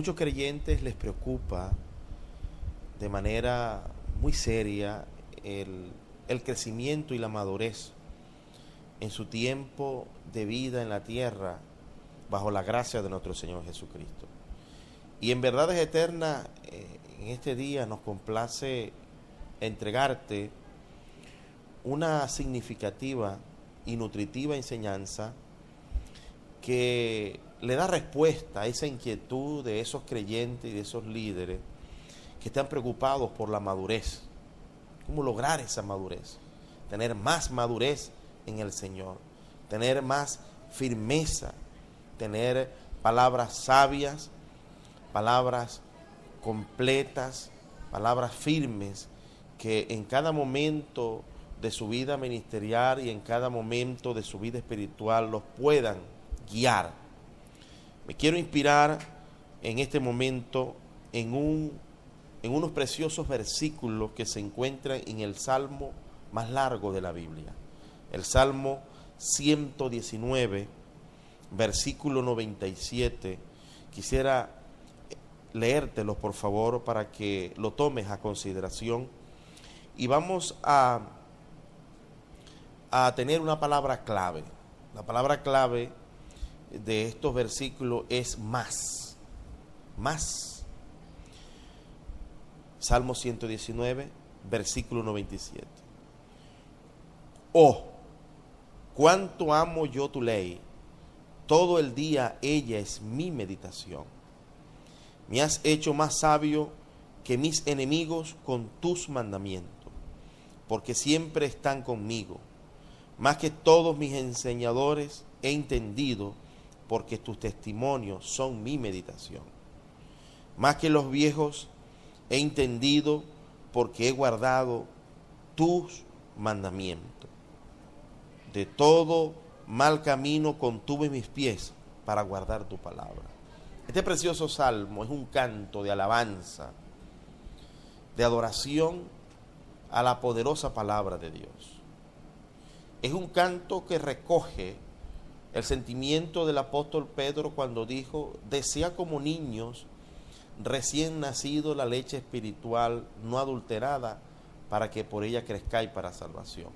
muchos creyentes les preocupa de manera muy seria el crecimiento y la madurez en su tiempo de vida en la tierra bajo la gracia de nuestro Señor Jesucristo. Y en verdades eternas, en este día nos complace entregarte una significativa y nutritiva enseñanza que le da respuesta a esa inquietud de esos creyentes y de esos líderes que están preocupados por la madurez. ¿Cómo lograr esa madurez? Tener más madurez en el Señor, tener más firmeza, tener palabras sabias, palabras completas, palabras firmes, que en cada momento de su vida ministerial y en cada momento de su vida espiritual los puedan guiar. Me quiero inspirar en este momento en unos preciosos versículos que se encuentran en el Salmo más largo de la Biblia. El Salmo 119, versículo 97. Quisiera leértelo, por favor, para que lo tomes a consideración. Y vamos a tener una palabra clave. La palabra clave de estos versículos es más. Más. Salmo 119, versículo 97. Oh, cuánto amo yo tu ley, todo el día ella es mi meditación. Me has hecho más sabio que mis enemigos con tus mandamientos, porque siempre están conmigo. Más que todos mis enseñadores he entendido, porque tus testimonios son mi meditación. Más que los viejos he entendido, porque he guardado tus mandamientos. De todo mal camino contuve mis pies para guardar tu palabra. Este precioso salmo es un canto de alabanza, de adoración a la poderosa palabra de Dios. Es un canto que recoge el sentimiento del apóstol Pedro cuando dijo: desea como niños recién nacido la leche espiritual no adulterada, para que por ella crezcáis para salvación.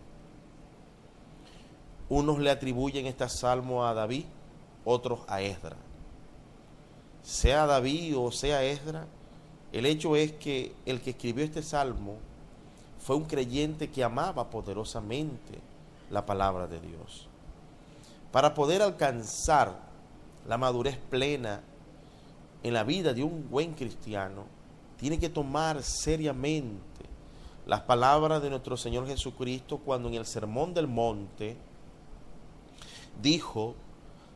Unos le atribuyen este salmo a David, otros a Esdras. Sea David o sea Esdras, el hecho es que el que escribió este salmo fue un creyente que amaba poderosamente la palabra de Dios. Para poder alcanzar la madurez plena en la vida de un buen cristiano, tiene que tomar seriamente las palabras de nuestro Señor Jesucristo cuando en el Sermón del Monte dijo,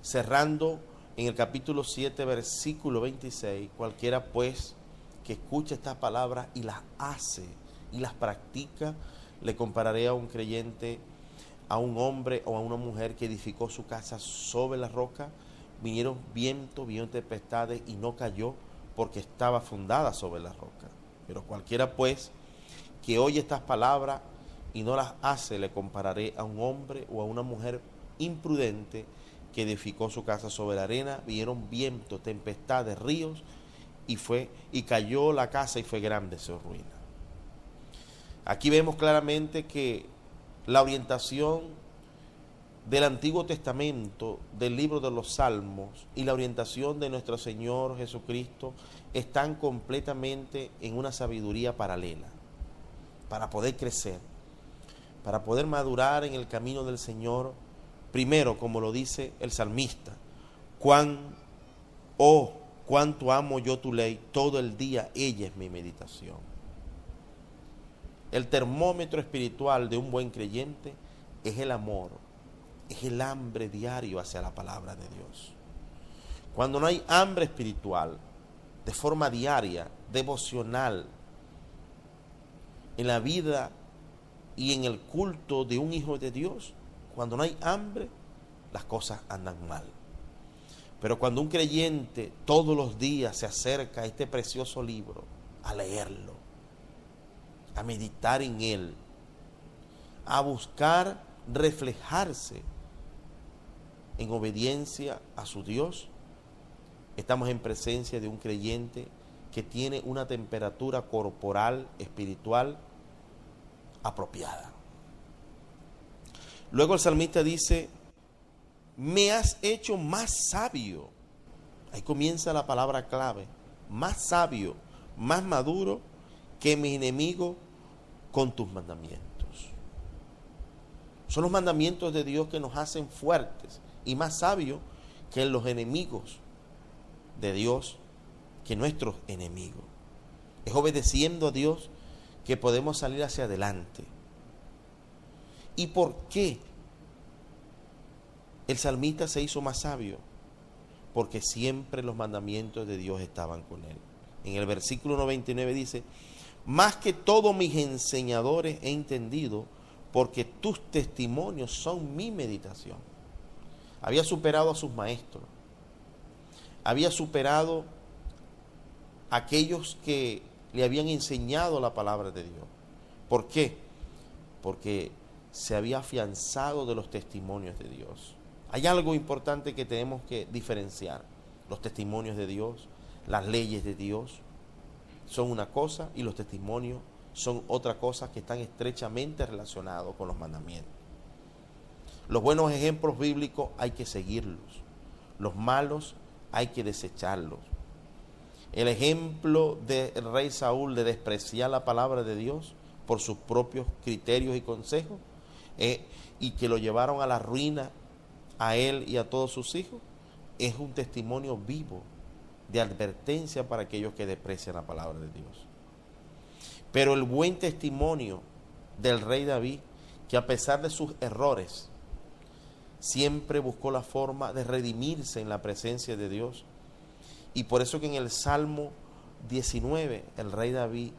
cerrando en el capítulo 7, versículo 26, cualquiera pues que escuche estas palabras y las hace y las practica, le compararé a un creyente, a un hombre o a una mujer que edificó su casa sobre la roca. Vinieron vientos, vinieron tempestades y no cayó, porque estaba fundada sobre la roca. Pero cualquiera pues que oye estas palabras y no las hace, le compararé a un hombre o a una mujer imprudente que edificó su casa sobre la arena. Vinieron vientos, tempestades, ríos, y cayó la casa y fue grande su ruina. Aquí vemos claramente que la orientación del Antiguo Testamento, del libro de los Salmos, y la orientación de nuestro Señor Jesucristo están completamente en una sabiduría paralela, para poder crecer, para poder madurar en el camino del Señor. Primero, como lo dice el salmista, cuánto amo yo tu ley, todo el día ella es mi meditación. El termómetro espiritual de un buen creyente es el amor, es el hambre diario hacia la palabra de Dios. Cuando no hay hambre espiritual, de forma diaria, devocional, en la vida y en el culto de un hijo de Dios, cuando no hay hambre, las cosas andan mal. Pero cuando un creyente todos los días se acerca a este precioso libro, a leerlo, a meditar en él, a buscar reflejarse en obediencia a su Dios, Estamos en presencia de un creyente que tiene una temperatura corporal, espiritual apropiada. Luego el salmista dice, me has hecho más sabio. Ahí comienza la palabra clave, más sabio, más maduro que mi enemigo con tus mandamientos. Son los mandamientos de Dios que nos hacen fuertes y más sabios que los enemigos de Dios, que nuestros enemigos. Es obedeciendo a Dios que podemos salir hacia adelante. ¿Y por qué el salmista se hizo más sabio? Porque siempre los mandamientos de Dios estaban con él. En el versículo 99 dice, más que todos mis enseñadores he entendido, porque tus testimonios son mi meditación. Había superado a sus maestros. Había superado a aquellos que le habían enseñado la palabra de Dios. ¿Por qué? Porque se había afianzado de los testimonios de Dios. Hay algo importante que tenemos que diferenciar. Los testimonios de Dios, las leyes de Dios son una cosa y los testimonios son otra cosa, que están estrechamente relacionados con los mandamientos. Los buenos ejemplos bíblicos hay que seguirlos. Los malos hay que desecharlos. El ejemplo del rey Saúl de despreciar la palabra de Dios por sus propios criterios y consejos, y que lo llevaron a la ruina a él y a todos sus hijos, es un testimonio vivo de advertencia para aquellos que desprecian la palabra de Dios. Pero el buen testimonio del rey David, que a pesar de sus errores, siempre buscó la forma de redimirse en la presencia de Dios. Y por eso que en el Salmo 19 el rey David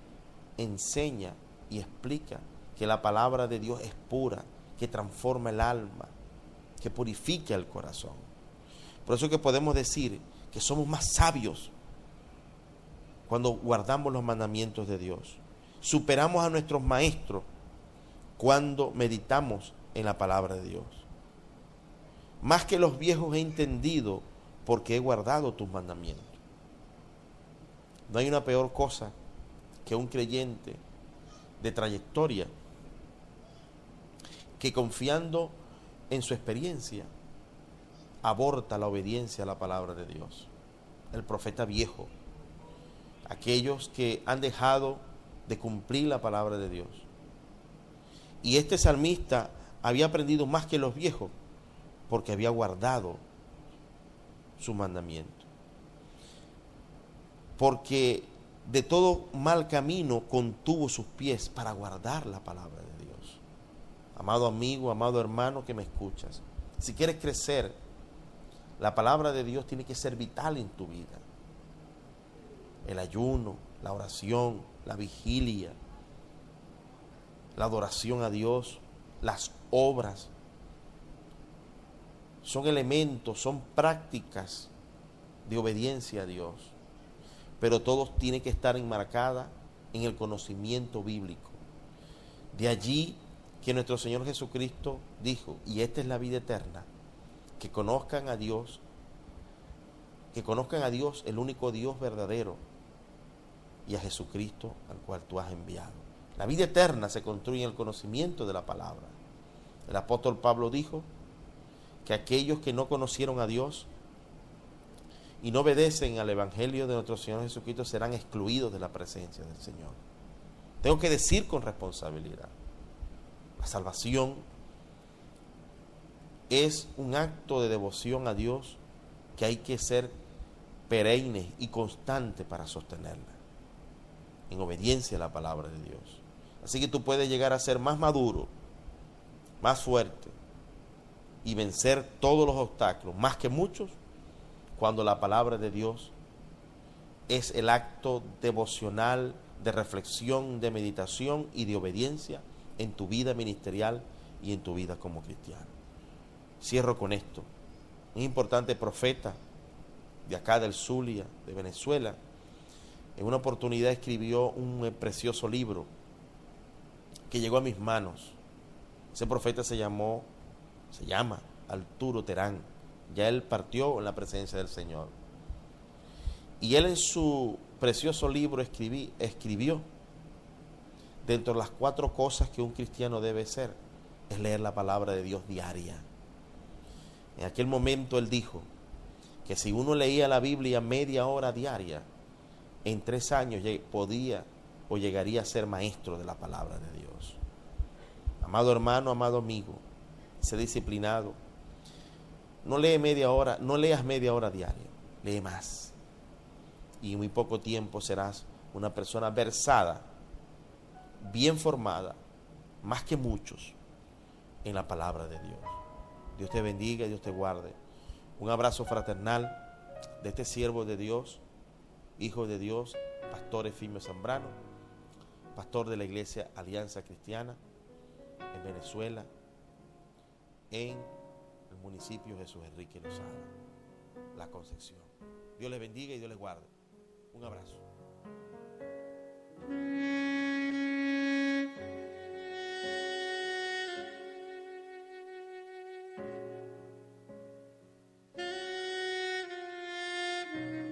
enseña y explica que la palabra de Dios es pura, que transforma el alma, que purifica el corazón. Por eso que podemos decir que somos más sabios cuando guardamos los mandamientos de Dios. Superamos a nuestros maestros cuando meditamos en la palabra de Dios. Más que los viejos he entendido porque he guardado tus mandamientos. No hay una peor cosa que un creyente de trayectoria que, confiando en su experiencia, aborta la obediencia a la palabra de Dios. El profeta viejo, aquellos que han dejado de cumplir la palabra de Dios. Y este salmista había aprendido más que los viejos porque había guardado su mandamiento. Porque de todo mal camino contuvo sus pies para guardar la palabra de Dios. Amado amigo, amado hermano que me escuchas, si quieres crecer, la palabra de Dios tiene que ser vital en tu vida. El ayuno, la oración, la vigilia, la adoración a Dios, las obras, son elementos, son prácticas de obediencia a Dios. Pero todos tienen que estar enmarcadas en el conocimiento bíblico. De allí que nuestro Señor Jesucristo dijo, y esta es la vida eterna, que conozcan a Dios, el único Dios verdadero, y a Jesucristo al cual tú has enviado. La vida eterna se construye en el conocimiento de la palabra. El apóstol Pablo dijo que aquellos que no conocieron a Dios y no obedecen al evangelio de nuestro Señor Jesucristo serán excluidos de la presencia del Señor. Tengo que decir con responsabilidad, la salvación es un acto de devoción a Dios que hay que ser perenne y constante para sostenerla, en obediencia a la palabra de Dios. Así que tú puedes llegar a ser más maduro, más fuerte y vencer todos los obstáculos, más que muchos, cuando la palabra de Dios es el acto devocional de reflexión, de meditación y de obediencia en tu vida ministerial y en tu vida como cristiano. Cierro con esto. Un importante profeta de acá del Zulia, de Venezuela, en una oportunidad escribió un precioso libro que llegó a mis manos. Ese profeta se llama Arturo Terán. Ya él partió en la presencia del Señor. Y él en su precioso libro escribió, dentro de las 4 cosas que un cristiano debe hacer, es leer la palabra de Dios diaria. En aquel momento él dijo que si uno leía la Biblia media hora diaria, en 3 años podía o llegaría a ser maestro de la palabra de Dios. Amado hermano, amado amigo, sé disciplinado. No leas media hora diaria, lee más. Y en muy poco tiempo serás una persona versada, bien formada, más que muchos, en la palabra de Dios. Dios te bendiga, Dios te guarde. Un abrazo fraternal de este siervo de Dios, hijo de Dios, pastor Efimio Zambrano, pastor de la iglesia Alianza Cristiana en Venezuela, en el municipio Jesús Enrique Lozada, La Concepción. Dios les bendiga y Dios les guarde. Un abrazo.